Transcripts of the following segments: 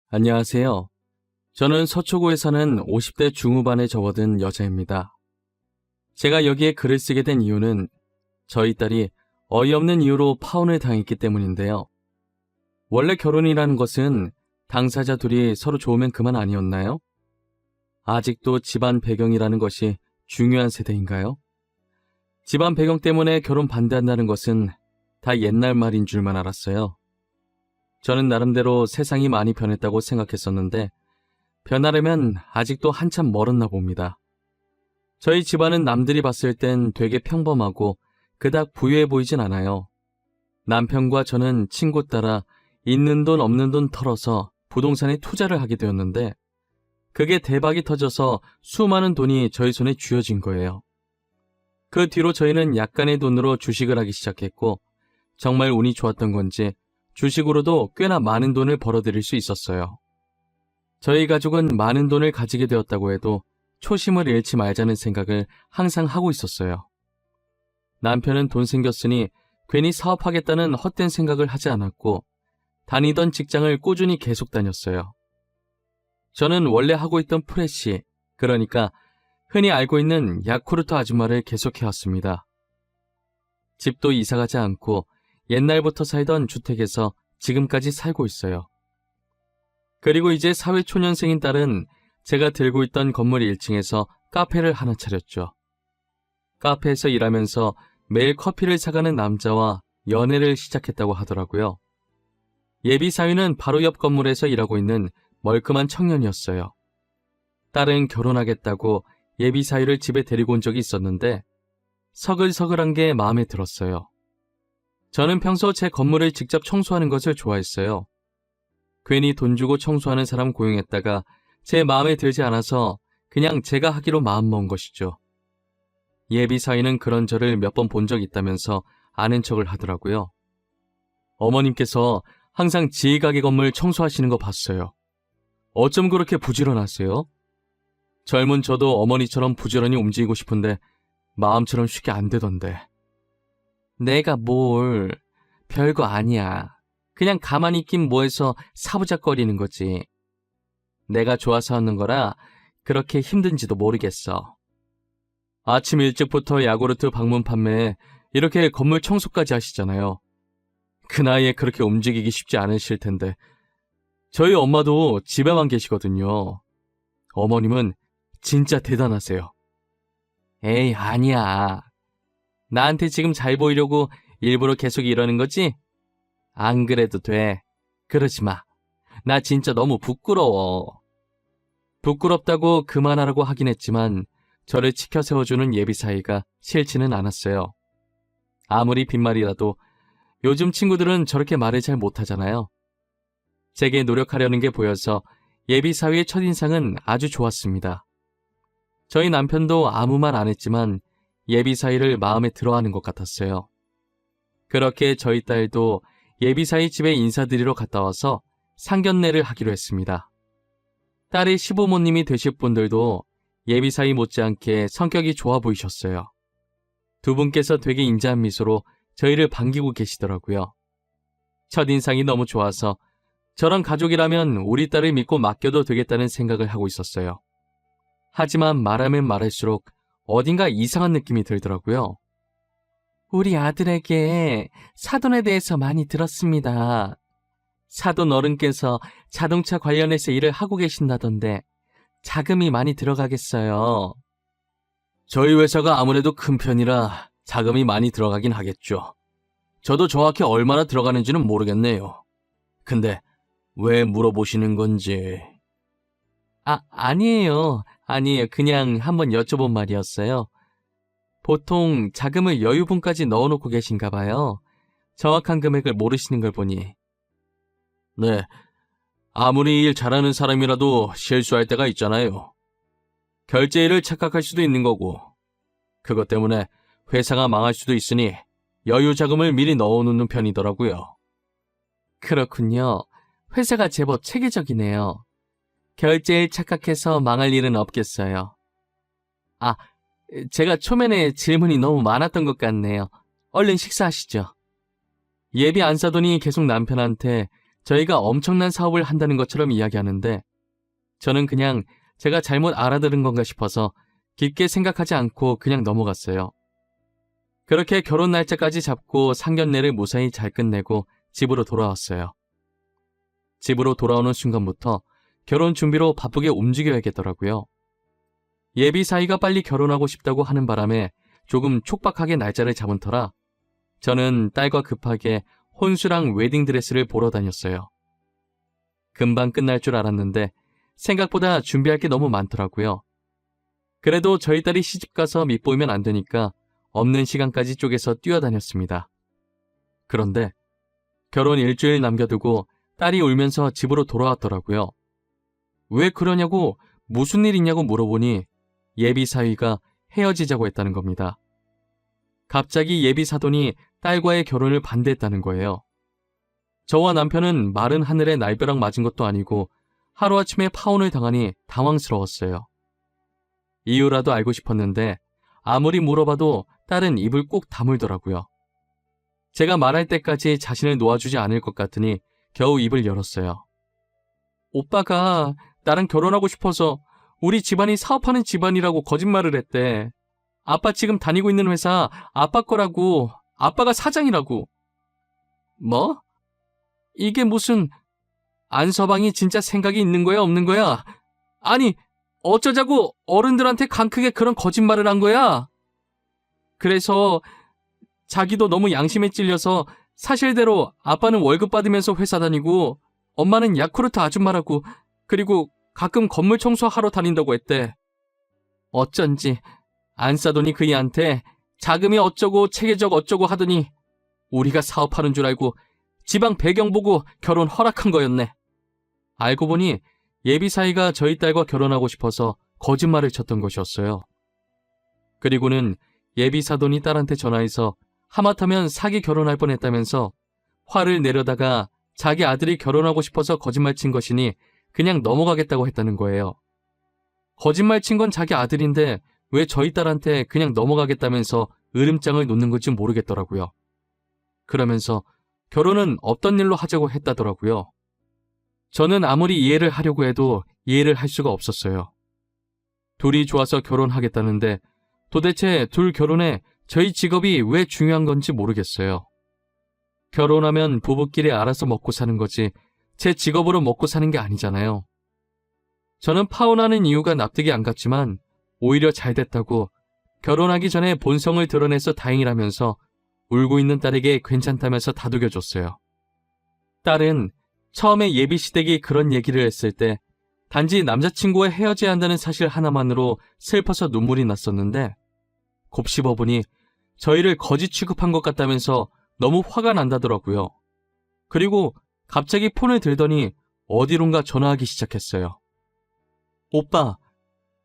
안녕하세요. 저는 서초구에 사는 50대 중후반에 접어든 여자입니다. 제가 여기에 글을 쓰게 된 이유는 저희 딸이 어이없는 이유로 파혼을 당했기 때문인데요. 원래 결혼이라는 것은 당사자 둘이 서로 좋으면 그만 아니었나요? 아직도 집안 배경이라는 것이 중요한 세대인가요? 집안 배경 때문에 결혼 반대한다는 것은 다 옛날 말인 줄만 알았어요. 저는 나름대로 세상이 많이 변했다고 생각했었는데 변하려면 아직도 한참 멀었나 봅니다. 저희 집안은 남들이 봤을 땐 되게 평범하고 그닥 부유해 보이진 않아요. 남편과 저는 친구 따라 있는 돈 없는 돈 털어서 부동산에 투자를 하게 되었는데 그게 대박이 터져서 수많은 돈이 저희 손에 쥐어진 거예요. 그 뒤로 저희는 약간의 돈으로 주식을 하기 시작했고 정말 운이 좋았던 건지 주식으로도 꽤나 많은 돈을 벌어들일 수 있었어요. 저희 가족은 많은 돈을 가지게 되었다고 해도 초심을 잃지 말자는 생각을 항상 하고 있었어요. 남편은 돈 생겼으니 괜히 사업하겠다는 헛된 생각을 하지 않았고 다니던 직장을 꾸준히 계속 다녔어요. 저는 원래 하고 있던 프레시, 그러니까 흔히 알고 있는 야쿠르트 아줌마를 계속해왔습니다. 집도 이사가지 않고 옛날부터 살던 주택에서 지금까지 살고 있어요. 그리고 이제 사회초년생인 딸은 제가 들고 있던 건물 1층에서 카페를 하나 차렸죠. 카페에서 일하면서 매일 커피를 사가는 남자와 연애를 시작했다고 하더라고요. 예비 사위는 바로 옆 건물에서 일하고 있는 멀끔한 청년이었어요. 딸은 결혼하겠다고 예비 사위를 집에 데리고 온 적이 있었는데 서글서글한 게 마음에 들었어요. 저는 평소 제 건물을 직접 청소하는 것을 좋아했어요. 괜히 돈 주고 청소하는 사람 고용했다가 제 마음에 들지 않아서 그냥 제가 하기로 마음먹은 것이죠. 예비 사위는 그런 저를 몇 번 본 적 있다면서 아는 척을 하더라고요. 어머님께서 항상 지희 가게 건물 청소하시는 거 봤어요. 어쩜 그렇게 부지런하세요? 젊은 저도 어머니처럼 부지런히 움직이고 싶은데 마음처럼 쉽게 안 되던데. 내가 뭘, 별거 아니야. 그냥 가만히 있긴 뭐해서 사부작거리는 거지. 내가 좋아서 하는 거라 그렇게 힘든지도 모르겠어. 아침 일찍부터 야구르트 방문 판매에 이렇게 건물 청소까지 하시잖아요. 그 나이에 그렇게 움직이기 쉽지 않으실 텐데. 저희 엄마도 집에만 계시거든요. 어머님은 진짜 대단하세요. 에이, 아니야. 나한테 지금 잘 보이려고 일부러 계속 이러는 거지? 안 그래도 돼. 그러지 마. 나 진짜 너무 부끄러워. 부끄럽다고 그만하라고 하긴 했지만 저를 치켜 세워주는 예비 사이가 싫지는 않았어요. 아무리 빈말이라도 요즘 친구들은 저렇게 말을 잘 못하잖아요. 제게 노력하려는 게 보여서 예비 사위의 첫인상은 아주 좋았습니다. 저희 남편도 아무 말 안 했지만 예비 사위를 마음에 들어하는 것 같았어요. 그렇게 저희 딸도 예비 사위 집에 인사드리러 갔다 와서 상견례를 하기로 했습니다. 딸의 시부모님이 되실 분들도 예비 사위 못지않게 성격이 좋아 보이셨어요. 두 분께서 되게 인자한 미소로 저희를 반기고 계시더라고요. 첫인상이 너무 좋아서 저런 가족이라면 우리 딸을 믿고 맡겨도 되겠다는 생각을 하고 있었어요. 하지만 말하면 말할수록 어딘가 이상한 느낌이 들더라고요. 우리 아들에게 사돈에 대해서 많이 들었습니다. 사돈 어른께서 자동차 관련해서 일을 하고 계신다던데 자금이 많이 들어가겠어요. 저희 회사가 아무래도 큰 편이라 자금이 많이 들어가긴 하겠죠. 저도 정확히 얼마나 들어가는지는 모르겠네요. 근데 왜 물어보시는 건지. 아니에요. 그냥 한번 여쭤본 말이었어요. 보통 자금을 여유분까지 넣어놓고 계신가 봐요. 정확한 금액을 모르시는 걸 보니. 네, 아무리 일 잘하는 사람이라도 실수할 때가 있잖아요. 결제일을 착각할 수도 있는 거고 그것 때문에 회사가 망할 수도 있으니 여유 자금을 미리 넣어놓는 편이더라고요. 그렇군요. 회사가 제법 체계적이네요. 결제일 착각해서 망할 일은 없겠어요. 제가 초면에 질문이 너무 많았던 것 같네요. 얼른 식사하시죠. 예비 안사돈이 계속 남편한테 저희가 엄청난 사업을 한다는 것처럼 이야기하는데 저는 그냥 제가 잘못 알아들은 건가 싶어서 깊게 생각하지 않고 그냥 넘어갔어요. 그렇게 결혼 날짜까지 잡고 상견례를 무사히 잘 끝내고 집으로 돌아왔어요. 집으로 돌아오는 순간부터 결혼 준비로 바쁘게 움직여야겠더라고요. 예비 사이가 빨리 결혼하고 싶다고 하는 바람에 조금 촉박하게 날짜를 잡은 터라 저는 딸과 급하게 혼수랑 웨딩드레스를 보러 다녔어요. 금방 끝날 줄 알았는데 생각보다 준비할 게 너무 많더라고요. 그래도 저희 딸이 시집가서 밉보이면 안 되니까 없는 시간까지 쪼개서 뛰어다녔습니다. 그런데 결혼 일주일 남겨두고 딸이 울면서 집으로 돌아왔더라고요. 왜 그러냐고 무슨 일 있냐고 물어보니 예비 사위가 헤어지자고 했다는 겁니다. 갑자기 예비 사돈이 딸과의 결혼을 반대했다는 거예요. 저와 남편은 마른 하늘에 날벼락 맞은 것도 아니고 하루아침에 파혼을 당하니 당황스러웠어요. 이유라도 알고 싶었는데 아무리 물어봐도 딸은 입을 꼭 다물더라고요. 제가 말할 때까지 자신을 놓아주지 않을 것 같으니 겨우 입을 열었어요. 오빠가 나랑 결혼하고 싶어서 우리 집안이 사업하는 집안이라고 거짓말을 했대. 아빠 지금 다니고 있는 회사 아빠 거라고, 아빠가 사장이라고. 뭐? 이게 무슨 안서방이 진짜 생각이 있는 거야 없는 거야? 아니 어쩌자고 어른들한테 강 크게 그런 거짓말을 한 거야? 그래서 자기도 너무 양심에 찔려서 사실대로 아빠는 월급 받으면서 회사 다니고 엄마는 야쿠르트 아줌마라고 그리고 가끔 건물 청소하러 다닌다고 했대. 어쩐지 안사돈이 그이한테 자금이 어쩌고 체계적 어쩌고 하더니 우리가 사업하는 줄 알고 지방 배경 보고 결혼 허락한 거였네. 알고 보니 예비 사이가 저희 딸과 결혼하고 싶어서 거짓말을 쳤던 것이었어요. 그리고는 예비 사돈이 딸한테 전화해서 하마터면 사기 결혼할 뻔했다면서 화를 내려다가 자기 아들이 결혼하고 싶어서 거짓말 친 것이니 그냥 넘어가겠다고 했다는 거예요. 거짓말 친 건 자기 아들인데 왜 저희 딸한테 그냥 넘어가겠다면서 으름장을 놓는 건지 모르겠더라고요. 그러면서 결혼은 없던 일로 하자고 했다더라고요. 저는 아무리 이해를 하려고 해도 이해를 할 수가 없었어요. 둘이 좋아서 결혼하겠다는데 도대체 둘 결혼에 저희 직업이 왜 중요한 건지 모르겠어요. 결혼하면 부부끼리 알아서 먹고 사는 거지 제 직업으로 먹고 사는 게 아니잖아요. 저는 파혼하는 이유가 납득이 안 갔지만 오히려 잘 됐다고 결혼하기 전에 본성을 드러내서 다행이라면서 울고 있는 딸에게 괜찮다면서 다독여줬어요. 딸은 처음에 예비 시댁이 그런 얘기를 했을 때 단지 남자친구와 헤어져야 한다는 사실 하나만으로 슬퍼서 눈물이 났었는데 곱씹어보니 저희를 거지 취급한 것 같다면서 너무 화가 난다더라고요. 그리고 갑자기 폰을 들더니 어디론가 전화하기 시작했어요. 오빠,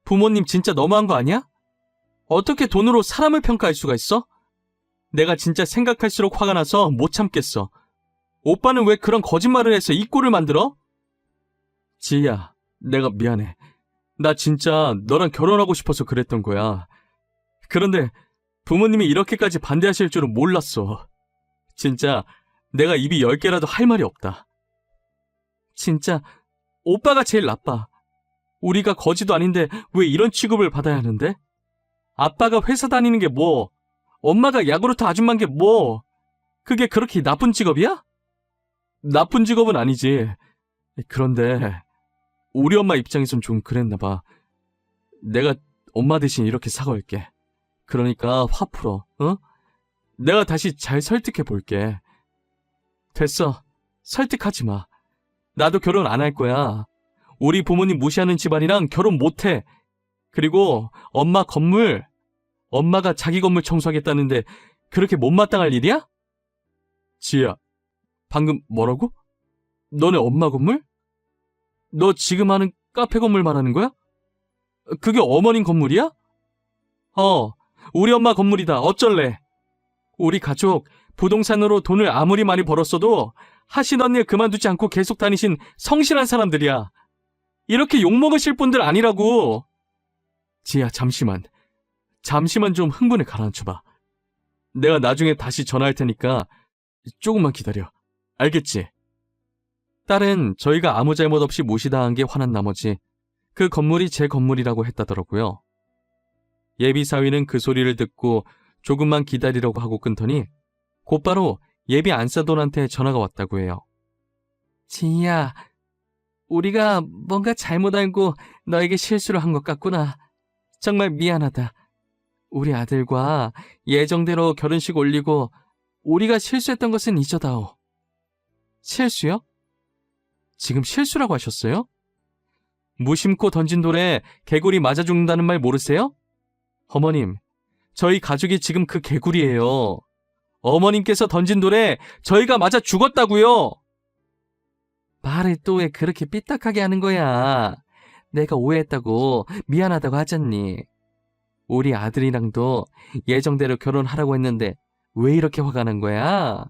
부모님 진짜 너무한 거 아니야? 어떻게 돈으로 사람을 평가할 수가 있어? 내가 진짜 생각할수록 화가 나서 못 참겠어. 오빠는 왜 그런 거짓말을 해서 이 꼴을 만들어? 지희야, 내가 미안해. 나 진짜 너랑 결혼하고 싶어서 그랬던 거야. 그런데 부모님이 이렇게까지 반대하실 줄은 몰랐어. 진짜 내가 입이 10개라도 할 말이 없다. 진짜 오빠가 제일 나빠. 우리가 거지도 아닌데 왜 이런 취급을 받아야 하는데? 아빠가 회사 다니는 게 뭐? 엄마가 야구르트 아줌마인 게 뭐? 그게 그렇게 나쁜 직업이야? 나쁜 직업은 아니지. 그런데 우리 엄마 입장에선 좀 그랬나 봐. 내가 엄마 대신 이렇게 사과할게. 그러니까 화 풀어, 어? 내가 다시 잘 설득해 볼게. 됐어. 설득하지 마. 나도 결혼 안 할 거야. 우리 부모님 무시하는 집안이랑 결혼 못 해. 그리고 엄마 건물, 엄마가 자기 건물 청소하겠다는데 그렇게 못마땅할 일이야? 지혜야, 방금 뭐라고? 너네 엄마 건물? 너 지금 하는 카페 건물 말하는 거야? 그게 어머님 건물이야? 우리 엄마 건물이다. 어쩔래? 우리 가족 부동산으로 돈을 아무리 많이 벌었어도 하시던 일 그만두지 않고 계속 다니신 성실한 사람들이야. 이렇게 욕먹으실 분들 아니라고. 지혜야, 잠시만 좀 흥분을 가라앉혀봐. 내가 나중에 다시 전화할 테니까 조금만 기다려. 알겠지? 딸은 저희가 아무 잘못 없이 무시당한 게 화난 나머지 그 건물이 제 건물이라고 했다더라고요. 예비 사위는 그 소리를 듣고 조금만 기다리려고 하고 끊더니 곧바로 예비 안사돈한테 전화가 왔다고 해요. 지희야, 우리가 뭔가 잘못 알고 너에게 실수를 한 것 같구나. 정말 미안하다. 우리 아들과 예정대로 결혼식 올리고 우리가 실수했던 것은 잊어다오. 실수요? 지금 실수라고 하셨어요? 무심코 던진 돌에 개구리 맞아 죽는다는 말 모르세요? 어머님, 저희 가족이 지금 그 개구리예요. 어머님께서 던진 돌에 저희가 맞아 죽었다고요. 말을 또 왜 그렇게 삐딱하게 하는 거야? 내가 오해했다고 미안하다고 하잖니. 우리 아들이랑도 예정대로 결혼하라고 했는데 왜 이렇게 화가 난 거야?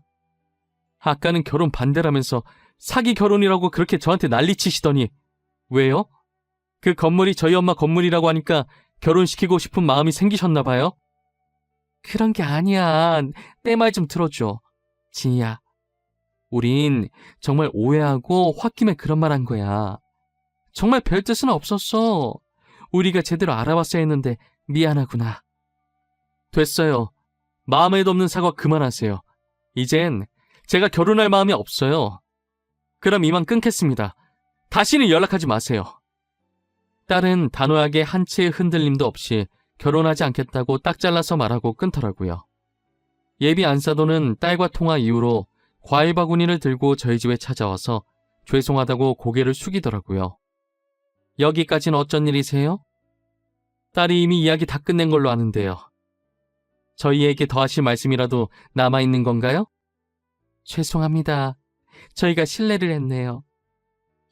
아까는 결혼 반대라면서 사기 결혼이라고 그렇게 저한테 난리치시더니 왜요? 그 건물이 저희 엄마 건물이라고 하니까 결혼시키고 싶은 마음이 생기셨나 봐요? 그런 게 아니야. 내 말 좀 들어줘. 지희야, 우린 정말 오해하고 홧김에 그런 말 한 거야. 정말 별 뜻은 없었어. 우리가 제대로 알아봤어야 했는데 미안하구나. 됐어요. 마음에도 없는 사과 그만하세요. 이젠 제가 결혼할 마음이 없어요. 그럼 이만 끊겠습니다. 다시는 연락하지 마세요. 딸은 단호하게 한 채의 흔들림도 없이 결혼하지 않겠다고 딱 잘라서 말하고 끊더라고요. 예비 안사돈은 딸과 통화 이후로 과일 바구니를 들고 저희 집에 찾아와서 죄송하다고 고개를 숙이더라고요. 여기까지는 어쩐 일이세요? 딸이 이미 이야기 다 끝낸 걸로 아는데요. 저희에게 더 하실 말씀이라도 남아있는 건가요? 죄송합니다. 저희가 실례를 했네요.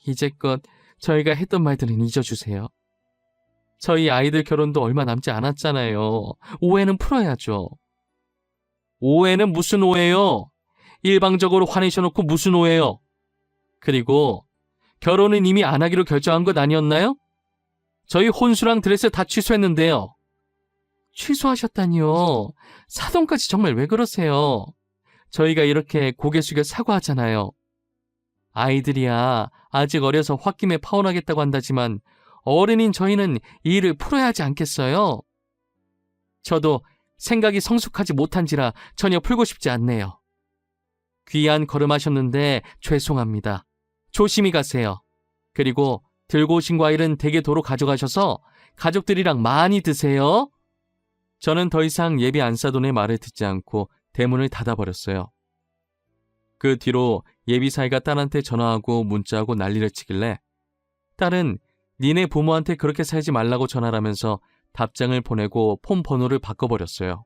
이제껏 저희가 했던 말들은 잊어주세요. 저희 아이들 결혼도 얼마 남지 않았잖아요. 오해는 풀어야죠. 오해는 무슨 오해요? 일방적으로 화내셔놓고 무슨 오해요? 그리고 결혼은 이미 안 하기로 결정한 것 아니었나요? 저희 혼수랑 드레스 다 취소했는데요. 취소하셨다니요. 사돈까지 정말 왜 그러세요? 저희가 이렇게 고개 숙여 사과하잖아요. 아이들이야 아직 어려서 홧김에 파혼하겠다고 한다지만 어른인 저희는 이 일을 풀어야 하지 않겠어요? 저도 생각이 성숙하지 못한지라 전혀 풀고 싶지 않네요. 귀한 걸음하셨는데 죄송합니다. 조심히 가세요. 그리고 들고 오신 과일은 댁에 도로 가져가셔서 가족들이랑 많이 드세요. 저는 더 이상 예비 안사돈의 말을 듣지 않고 대문을 닫아버렸어요. 그 뒤로 예비 사이가 딸한테 전화하고 문자하고 난리를 치길래 딸은 니네 부모한테 그렇게 살지 말라고 전화하면서 답장을 보내고 폰 번호를 바꿔버렸어요.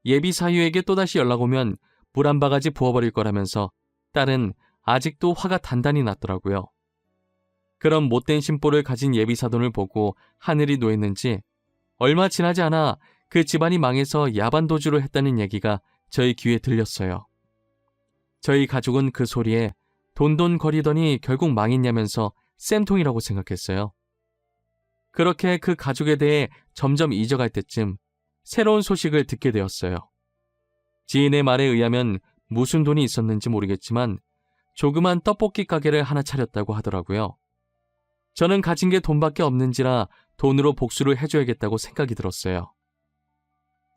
예비 사유에게 또다시 연락 오면 물 한 바가지 부어버릴 거라면서 딸은 아직도 화가 단단히 났더라고요. 그런 못된 심보를 가진 예비 사돈을 보고 하늘이 노했는지 얼마 지나지 않아 그 집안이 망해서 야반도주를 했다는 얘기가 저희 귀에 들렸어요. 저희 가족은 그 소리에 돈돈거리더니 결국 망했냐면서 쌤통이라고 생각했어요. 그렇게 그 가족에 대해 점점 잊어갈 때쯤 새로운 소식을 듣게 되었어요. 지인의 말에 의하면 무슨 돈이 있었는지 모르겠지만 조그만 떡볶이 가게를 하나 차렸다고 하더라고요. 저는 가진 게 돈밖에 없는지라 돈으로 복수를 해줘야겠다고 생각이 들었어요.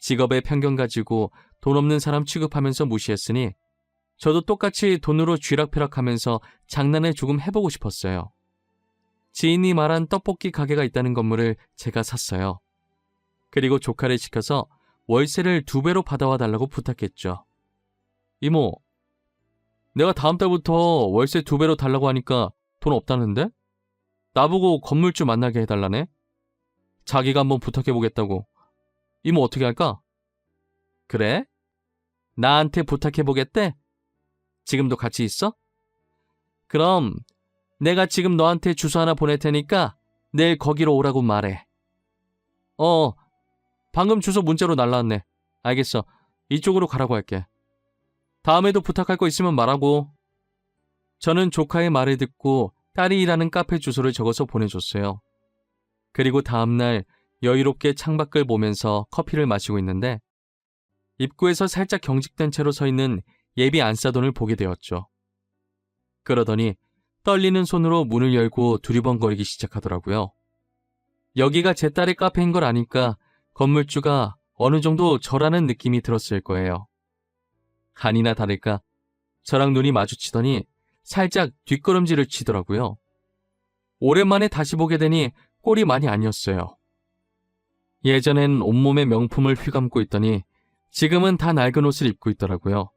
직업의 편견 가지고 돈 없는 사람 취급하면서 무시했으니 저도 똑같이 돈으로 쥐락펴락하면서 장난을 조금 해보고 싶었어요. 지인이 말한 떡볶이 가게가 있다는 건물을 제가 샀어요. 그리고 조카를 시켜서 월세를 2배로 받아와 달라고 부탁했죠. 이모, 내가 다음 달부터 월세 2배로 달라고 하니까 돈 없다는데? 나보고 건물주 만나게 해달라네? 자기가 한번 부탁해보겠다고. 이모 어떻게 할까? 그래? 나한테 부탁해보겠대? 지금도 같이 있어? 그럼 내가 지금 너한테 주소 하나 보낼 테니까 내일 거기로 오라고 말해. 방금 주소 문자로 날라왔네. 알겠어. 이쪽으로 가라고 할게. 다음에도 부탁할 거 있으면 말하고. 저는 조카의 말을 듣고 딸이 일하는 카페 주소를 적어서 보내줬어요. 그리고 다음날 여유롭게 창밖을 보면서 커피를 마시고 있는데 입구에서 살짝 경직된 채로 서 있는 예비 안사돈을 보게 되었죠. 그러더니 떨리는 손으로 문을 열고 두리번거리기 시작하더라고요. 여기가 제 딸의 카페인 걸 아니까 건물주가 어느 정도 저라는 느낌이 들었을 거예요. 아니나 다를까 저랑 눈이 마주치더니 살짝 뒷걸음질을 치더라고요. 오랜만에 다시 보게 되니 꼴이 많이 아니었어요. 예전엔 온몸에 명품을 휘감고 있더니 지금은 다 낡은 옷을 입고 있더라고요.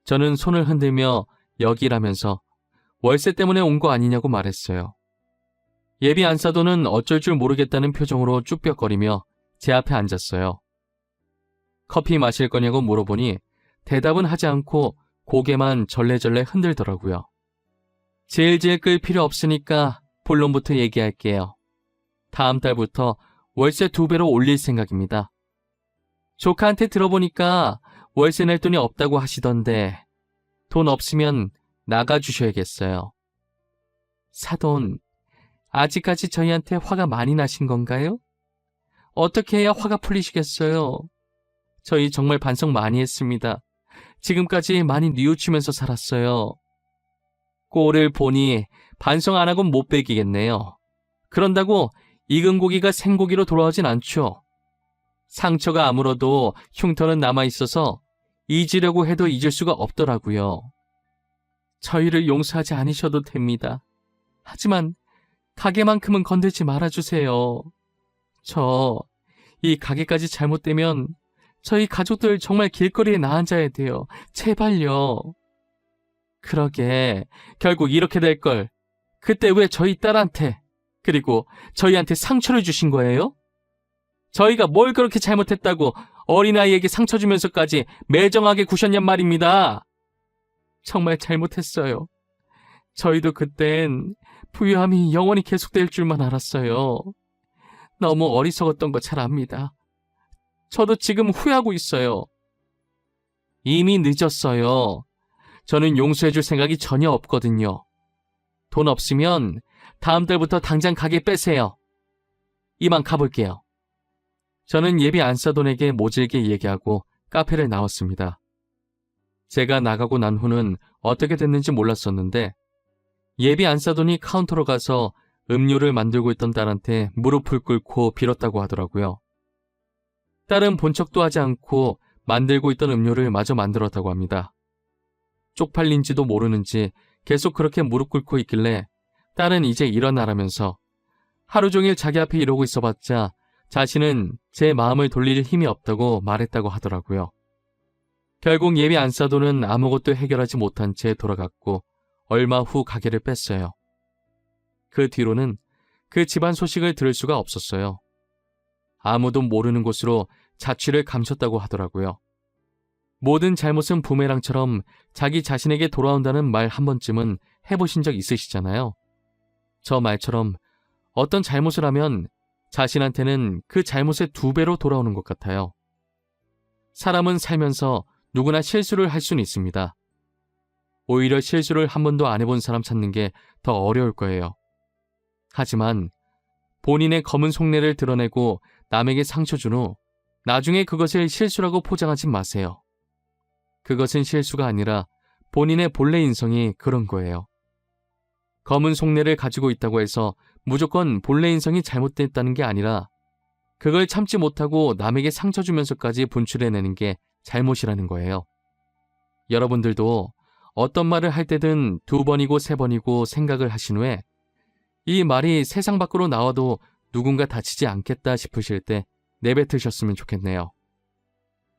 저는 손을 흔들며 여기라면서 월세 때문에 온 거 아니냐고 말했어요. 예비 안사도는 어쩔 줄 모르겠다는 표정으로 쭈뼛거리며 제 앞에 앉았어요. 커피 마실 거냐고 물어보니 대답은 하지 않고 고개만 절레절레 흔들더라고요. 질질 끌 필요 없으니까 본론부터 얘기할게요. 다음 달부터 월세 2배로 올릴 생각입니다. 조카한테 들어보니까 월세 낼 돈이 없다고 하시던데 돈 없으면 나가주셔야겠어요. 사돈, 아직까지 저희한테 화가 많이 나신 건가요? 어떻게 해야 화가 풀리시겠어요? 저희 정말 반성 많이 했습니다. 지금까지 많이 뉘우치면서 살았어요. 꼴을 보니 반성 안 하곤 못 베기겠네요. 그런다고 익은 고기가 생고기로 돌아오진 않죠. 상처가 아물어도 흉터는 남아있어서 잊으려고 해도 잊을 수가 없더라고요. 저희를 용서하지 않으셔도 됩니다. 하지만 가게만큼은 건들지 말아주세요. 이 가게까지 잘못되면 저희 가족들 정말 길거리에 나앉아야 돼요. 제발요. 그러게 결국 이렇게 될 걸. 그때 왜 저희 딸한테 그리고 저희한테 상처를 주신 거예요? 저희가 뭘 그렇게 잘못했다고 어린아이에게 상처 주면서까지 매정하게 구셨냔 말입니다. 정말 잘못했어요. 저희도 그땐 부유함이 영원히 계속될 줄만 알았어요. 너무 어리석었던 거 잘 압니다. 저도 지금 후회하고 있어요. 이미 늦었어요. 저는 용서해줄 생각이 전혀 없거든요. 돈 없으면 다음 달부터 당장 가게 빼세요. 이만 가볼게요. 저는 예비 안사돈에게 모질게 얘기하고 카페를 나왔습니다. 제가 나가고 난 후는 어떻게 됐는지 몰랐었는데 예비 안사돈이 카운터로 가서 음료를 만들고 있던 딸한테 무릎을 꿇고 빌었다고 하더라고요. 딸은 본 척도 하지 않고 만들고 있던 음료를 마저 만들었다고 합니다. 쪽팔린지도 모르는지 계속 그렇게 무릎 꿇고 있길래 딸은 이제 일어나라면서 하루 종일 자기 앞에 이러고 있어봤자 자신은 제 마음을 돌릴 힘이 없다고 말했다고 하더라고요. 결국 예비 안사돈은 아무것도 해결하지 못한 채 돌아갔고 얼마 후 가게를 뺐어요. 그 뒤로는 그 집안 소식을 들을 수가 없었어요. 아무도 모르는 곳으로 자취를 감췄다고 하더라고요. 모든 잘못은 부메랑처럼 자기 자신에게 돌아온다는 말 한 번쯤은 해보신 적 있으시잖아요. 저 말처럼 어떤 잘못을 하면 자신한테는 그 잘못의 2배로 돌아오는 것 같아요. 사람은 살면서 누구나 실수를 할 수는 있습니다. 오히려 실수를 한 번도 안 해본 사람 찾는 게 더 어려울 거예요. 하지만 본인의 검은 속내를 드러내고 남에게 상처 준 후 나중에 그것을 실수라고 포장하지 마세요. 그것은 실수가 아니라 본인의 본래 인성이 그런 거예요. 검은 속내를 가지고 있다고 해서 무조건 본래 인성이 잘못됐다는 게 아니라 그걸 참지 못하고 남에게 상처 주면서까지 분출해내는 게 잘못이라는 거예요. 여러분들도 어떤 말을 할 때든 2번이고 3번이고 생각을 하신 후에 이 말이 세상 밖으로 나와도 누군가 다치지 않겠다 싶으실 때 내뱉으셨으면 좋겠네요.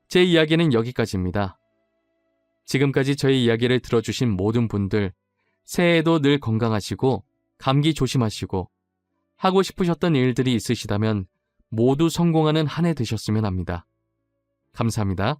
제 이야기는 여기까지입니다. 지금까지 저희 이야기를 들어주신 모든 분들, 새해에도 늘 건강하시고 감기 조심하시고 하고 싶으셨던 일들이 있으시다면 모두 성공하는 한 해 되셨으면 합니다. 감사합니다.